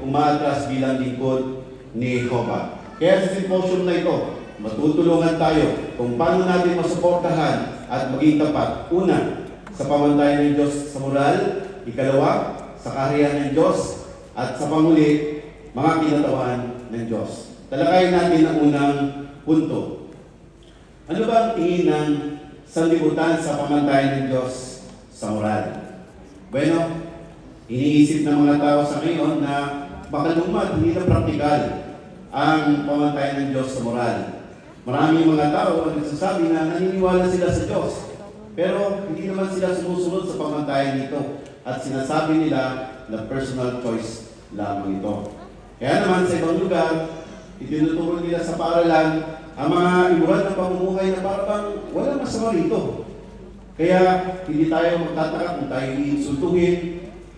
umaatras bilang lingkod ni Jehovah. Kaya sa symposium na ito, matutulungan tayo kung paano natin masuportahan at maging tapat. Una, sa pamantayan ng Diyos sa moral. Ikalawa, sa kaharian ng Diyos. At sa panguli, mga kinatawan ng Diyos. Talakayin natin ang unang punto. Ano ba ang tingin ng sanlibutan sa pamantayan ng Diyos sa moral? Bueno, iniisip ng mga tao sa ngayon na baka lumad, hindi na praktikal ang pamantayan ng Diyos sa moral. Maraming mga tao ang nagsasabi na naniniwala sila sa Diyos, pero hindi naman sila sumusunod sa pamantayan nito at sinasabi nila na personal choice lamang ito. Kaya naman sa ibang lugar, itinuturo nila sa paaralan ang mga imuran ng pamumuhay na parang walang masama rito. Kaya hindi tayo magtataka kung tayo iinsultuhin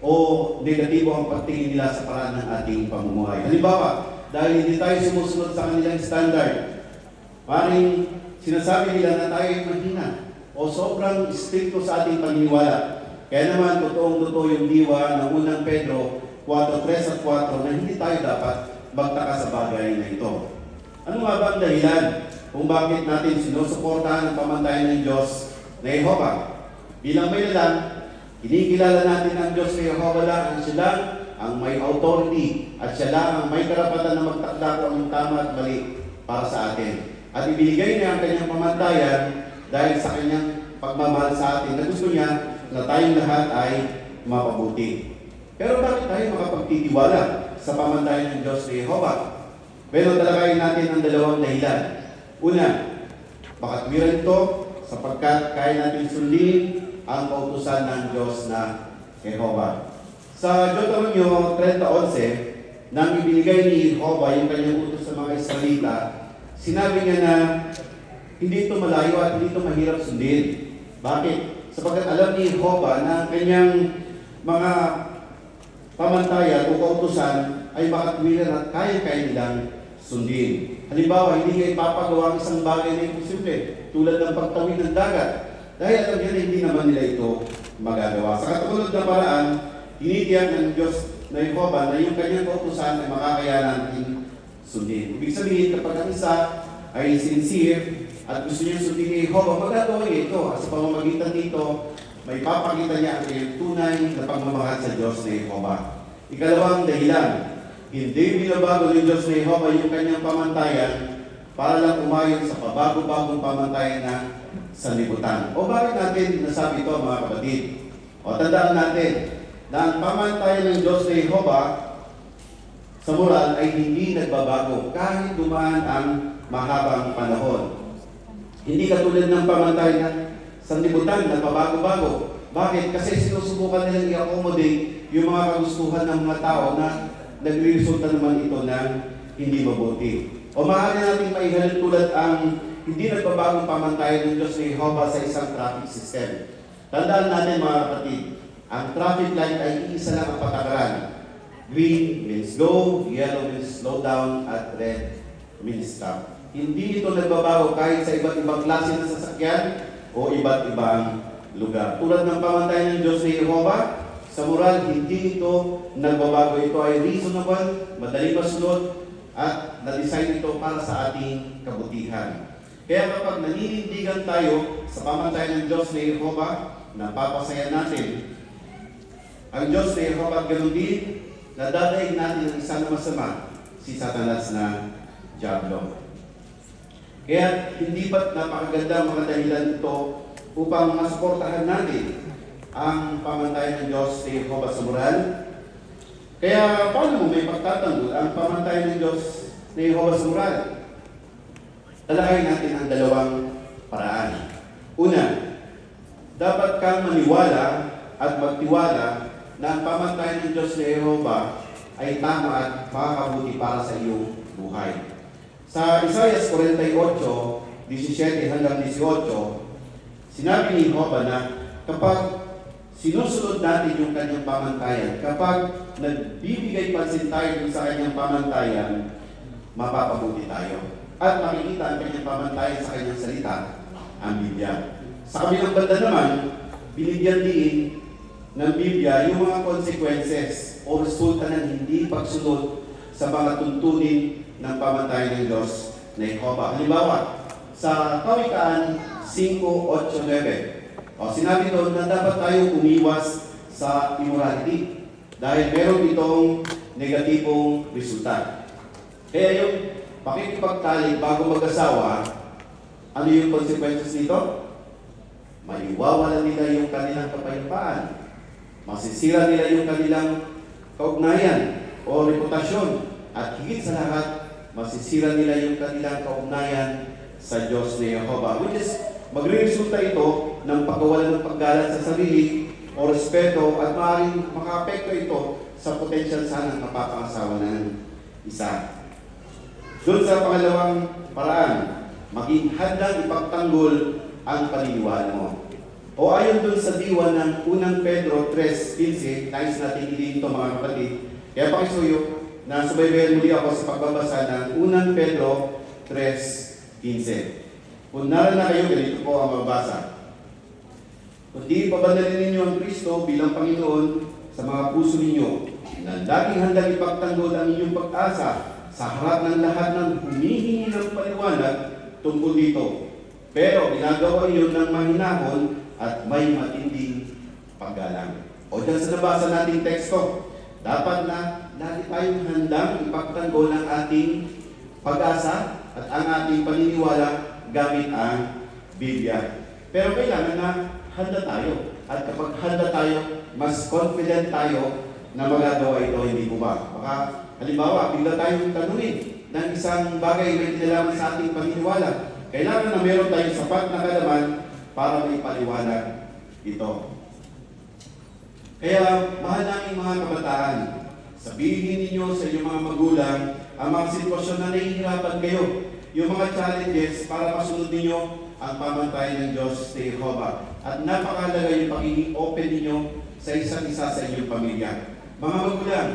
o negatibo ang pagtingin nila sa paraan ng ating pamumuhay. Halimbawa, dahil hindi tayo sumusunod sa kanilang standard, maring sinasabi nila na tayo ay mahina o sobrang stricto sa ating paniniwala. Kaya naman, totoong-totoo yung diwa ng unang Pedro 4:3 at 4 na hindi tayo dapat magtaka sa bagay na ito. Ano nga ba ang dahilan kung bakit natin sinusuportahan ang pamantayan ng Diyos na Jehovah? Bilang may lalang, kinikilala natin ang Diyos na Jehovah lang ang siya lang ang may authority at siya lang ang may karapatan na magtakda kung anong tama at mali para sa atin. At ibinigay niya ang kanyang pamantayan dahil sa kanyang pagmamahal sa atin na gusto niya na tayong lahat ay mapabuti. Pero bakit tayo makapagtitiwala sa pamantayan ng Diyos ni Jehovah? Pero talakayin natin ang dalawang dahilan. Una, makatwiran ito sapagkat kaya natin sundin ang kautusan ng Diyos na Jehovah. Sa Deuteronomio 30:11, nang ibinigay ni Jehovah yung kanyang utos sa mga Israelita, sinabi niya na hindi ito malayo at hindi ito mahirap sundin. Bakit? Sapagkat alam ni Jehovah na kanyang mga pamantayan o kautusan ay makatwiran at kaya-kaya nilang sundin. Halimbawa, hindi niya ipapagawa ang isang bagay na imposible tulad ng pagtawid ng dagat dahil alam niya na hindi naman nila ito magagawa. Sa katulad na paraan, tinitiyak ng Diyos na Jehovah na yung kanyang kautusan ay makakayanan natin sundin. Ibig sabihin, kapag ang isa ay sincere at gusto niya sundin ni Jehovah, magagawa niya ito. At sa pamamagitan dito, may papakita niya ang iyong tunay na pagmamahal sa Diyos na Jehovah. Ikalawang dahilan, hindi binabago ng Diyos na Jehovah yung kanyang pamantayan para lang umayon sa pabago-bagong pamantayan na sanlibutan. O bakit natin nasabi ito, mga kapatid? O tandaan natin na ang pamantayan ng Diyos na Jehovah sa moral ay hindi nagbabago kahit dumaan ang mahabang panahon. Hindi katulad ng pamantayan na sanlibutan na pabago-bago. Bakit? Kasi sinusubukan nilang i-accommodate yung mga kagustuhan ng mga tao na nagre-resulta naman ito ng hindi mabuti. O maaari natin maihalin tulad ang hindi nagbabagong pamantayan ng Diyos ni Jehovah sa isang traffic system. Tandaan natin, mga kapatid, ang traffic light ay iisa lang ang patakaran. Green means go, yellow means slow down, at red means stop. Hindi ito nagbabago kahit sa iba't ibang klase ng sasakyan o iba't ibang lugar. Tulad ng pamantayan ng Diyos ni Jehovah, sa moral, hindi ito nagbabago. Ito ay reasonable, madali masunod, at na-design ito para sa ating kabutihan. Kaya kapag naninindigan tayo sa pamantayan ng Diyos ni Jehovah, napapasaya natin ang Diyos ni Jehovah, ganun din, nadadaig natin ang isa na masama, si Satanas na Diablo. Kaya hindi ba't napakaganda mga dahilan ito upang masuportahan natin ang pamantayan ng Diyos ni Jehovah sa moral? Kaya paano mo may pagtatanggol ang pamantayan ng Diyos ni Jehovah sa moral? Talakayin natin ang dalawang paraan. Una, dapat kang maniwala at magtiwala na ang pamantayan ng Diyos ni Jehovah ay tama at makakabuti para sa iyong buhay. Sa Isaiah 48:17 hanggang 18, sinabi ni Jehovah na kapag sinusunod natin yung kanyang pamantayan, kapag nagbibigay pansin tayo sa kanyang pamantayan, mapapabuti tayo. At makikita ang kanyang pamantayan sa kanyang salita, ang Biblia. Sa kabilang banda naman, binigyan din ng Biblia yung mga consequences o resulta ng hindi pagsunod sa mga tuntunin ng pamantayan ng Diyos na Jehovah. Halimbawa, sa Kawikaan 5:8-9, sinabi doon na dapat tayo umiwas sa immorality dahil meron itong negatibong resulta. Kaya yung pakikipagtalik bago mag-asawa, ano yung consequences nito? Maiwawalan nila yung kanilang kapayapaan. Masisira nila yung kanilang kaugnayan o reputasyon. At higit sa lahat, masisira nila yung kanilang kaugnayan sa Diyos ni Jehovah. Which is, magre-resulta ito ng pagkawalan ng paggalang sa sarili o respeto at maaaring makaapekto ito sa potential sana kapapangasawa ng isa. Doon sa pangalawang paraan, maging handang ipagtanggol ang paniniwala mo. O ayon doon sa diwa ng 1 Pedro 3:15, nais natin dito mga kapatid. Kaya pakisuyo na subaybayan muli ako sa pagbabasa ng 1 Pedro 3:15. Kung naroon na kayo, ganito po ang mabasa. Kundi pabanalin ninyo ang Kristo bilang Panginoon sa mga puso ninyo, na laging handang ipagtanggol ang inyong pag-asa sa harap ng lahat ng humihingi ng paliwanag tungkol dito. Pero ginagawa iyon ng mahinahon at may matinding paggalang. O dyan sa nabasa nating teksto, dapat na lagi tayong handang ipagtanggol ang ating pag-asa at ang ating paniniwala gamit ang Biblia. Pero kailangan na handa tayo. At kapag handa tayo, mas confident tayo na magagawa ito, hindi po ba? Baka, halimbawa, bigla tayong tanungin ng isang bagay may kinalaman sa ating paniniwala. Kailangan na meron tayong sapat na kalaman para may paliwanag ito. Kaya, mahal naming mga kabataan, sabihin ninyo sa inyong mga magulang ang mga sitwasyon na nahihirapan kayo, yung mga challenges para masunod ninyo ang pamantayan ng Diyos sa Jehovah. At napakahalaga yung pagiging open ninyo sa isa't isa sa inyong pamilya. Mga magulang,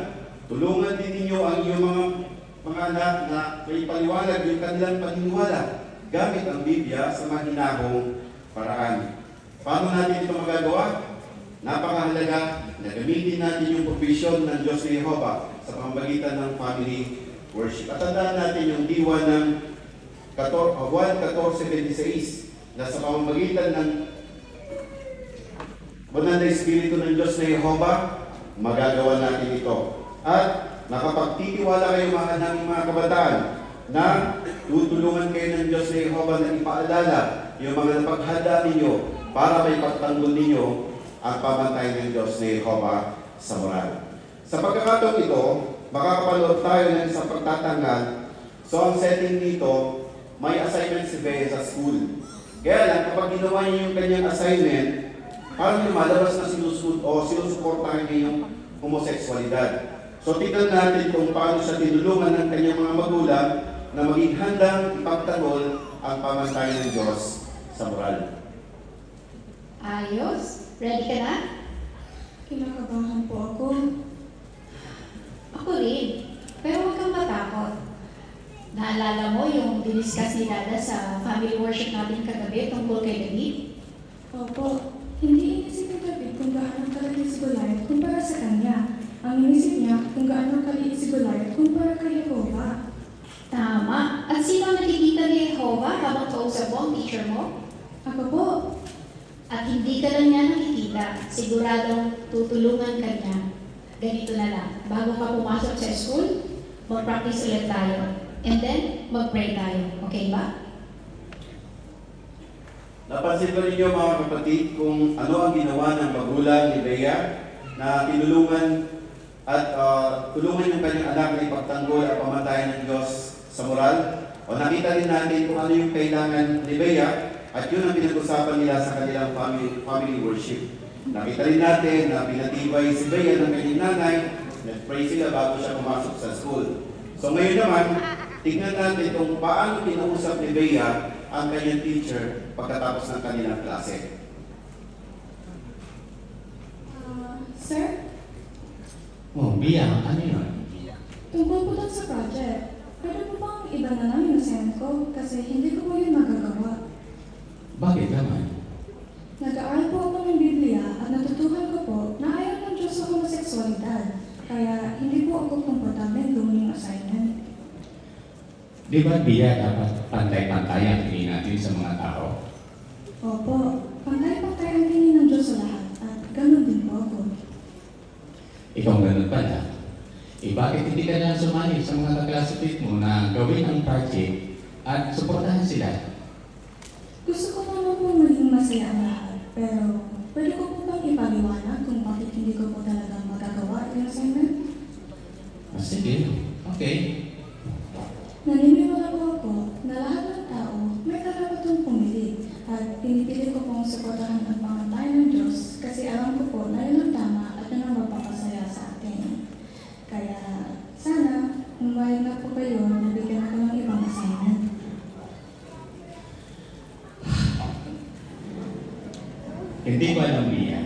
tulungan din ninyo ang inyong mga anak na may paliwanag yung kanilang paniniwala gamit ang Biblia sa mahinahong paraan. Paano natin ito magagawa? Napakahalaga na gamitin natin yung provision ng Diyos ni Jehovah sa pamamagitan ng family worship. At tandaan natin yung diwa ng 1:14-26 na sa pamamagitan ng banal na Espiritu ng Diyos na Jehovah, magagawa natin ito. At nakapagtitiwala kayo mga kabataan na tutulungan kayo ng Diyos na Jehovah na ipaalala yung mga napaghanda ninyo para may pagtanggol ninyo ang pamantayan ng Diyos na Jehovah sa moral. Sa pagkakataon ito, makakapanood tayo ng isang pagtatanggal. So ang setting dito, may assignment si Bea sa school. Kaya lang, kapag ginawa niya yung kanyang assignment, parang lumalabas na sinusuportahan niya yung homosexualidad. So tignan natin kung paano siya tinulungan ng kanyang mga magulang na maging handang ipagtanggol ang pamantayan ng Diyos sa moral. Ayos. Ready ka na? Kinakabahan po ako. Ako rin. Pero huwag kang matakot. Naalala mo yung diniscuss ni Dada sa family worship natin kagabi tungkol kay David? Opo, hindi inisip ni David kung gaano kaliit si Goliath kumpara sa kanya. Ang inisip niya kung gaano kaliit si Goliath kumpara kay Jehovah. Tama. At sino ang nakikita ni Jehovah habang kausap mo ang teacher mo? Ako po. At hindi ka lang niya nakikita. Siguradong tutulungan ka niya. Ganito na lang. Bago ka pumasok sa school, mag-practice ulit tayo. And then, mag-pray tayo. Okay ba? Napansin ko ninyo mga kapatid kung ano ang ginawa ng magulang ni Bea na tinulungan at tulungan yung kanyang anak na ipagtanggol ang pamantayan ng Diyos sa moral. O nakita rin natin kung ano yung kailangan ni Bea at yun ang pinag-usapan nila sa kanilang family worship. Nakita rin natin na pinatibay si Bea ng kanyang nanay, nag-pray sila bago siya pumasok sa school. So ngayon naman, tignan natin kung paano kinausap ni Bea ang kanyang teacher pagkatapos ng kanilang klase. Sir, Oh, Bea, ano yun? tungkol po dun sa project. Pwede po bang iba na lang yung send ko? Kasi hindi ko po yun magagawa. Bakit naman? Nag-aaral po ako ng Biblia at natutuhan ko po na ayaw ng Diyos sa homoseksualidad. Kaya hindi po ako komportable gawin yung assignment. Di ba, Bia, dapat pantay-pantay ang tingin natin sa mga tao? Opo, pantay-pantay ang tingin ng Diyos sa lahat at ganun din po ako. Ikaw ganun pala. Bakit hindi ka na sumali sa mga kaklasipit mo na gawin ang project at suportahan sila? Gusto ko naman po maging masaya ang lahat, pero pwede ko po bang ipaliwanag kung bakit hindi ko po talaga magagawa yung assignment? Sige, okay. Naniniwala po ako na lahat ng tao may karapatang pumili at pinipili ko pong suportahan ang pangantayan ng Diyos kasi alam ko po na yun ang tama at yun ang magpapasaya sa atin. Kaya sana, umayag na po kayo na bigyan ako ng ibang assignment. Hindi ko alam, Bia.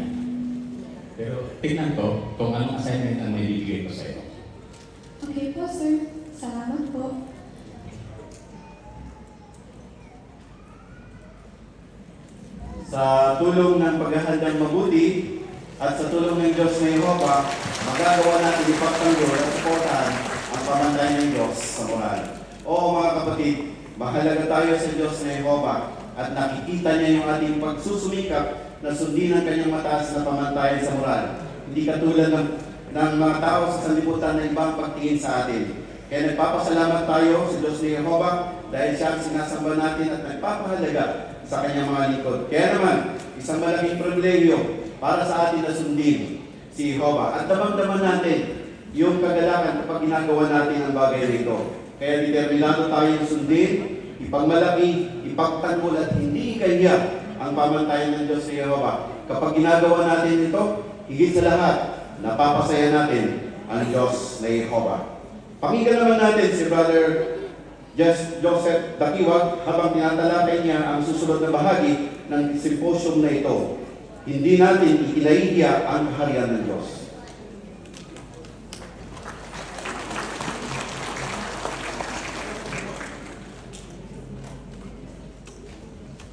Pero tingnan ko kung anong assignment ang may bibigay ko sa'yo. Okay po, sir. Salamat po. Sa tulong ng paghahandang mabuti at sa tulong ng Diyos na Yehova, magagawa natin ipagtanggol at suportahan ang pamantayan ng Diyos sa moral. Oo mga kapatid, mahalaga tayo sa Diyos na Yehova at nakikita niya yung ating pagsusumikap na sundin ang kanyang mataas na pamantayan sa moral. Hindi katulad ng mga tao sa sanlibutan na ibang pagtingin sa atin. Kaya nagpapasalamat tayo sa Diyos ni Yehova dahil siya ang sinasamba natin at nagpapahalaga sa kanyang mga lingkod. Kaya naman, isang malaking pribilehiyo para sa atin na sundin si Yehova. At damang-daman natin yung kagalakan kapag ginagawa natin ang bagay nito. Kaya determinado tayong sundin, ipagmalaki, ipagtanggol at hindi ikaya ang pamantayan ng Diyos ni Yehova. Kapag ginagawa natin ito, higit sa lahat, napapasaya natin ang Diyos na Yehova. Pakinggan naman natin si Brother Joseph Dakiwag habang tinatalakay niya ang susunod na bahagi ng symposium na ito. Hindi natin ikinaihiya ang kaharian ng Diyos.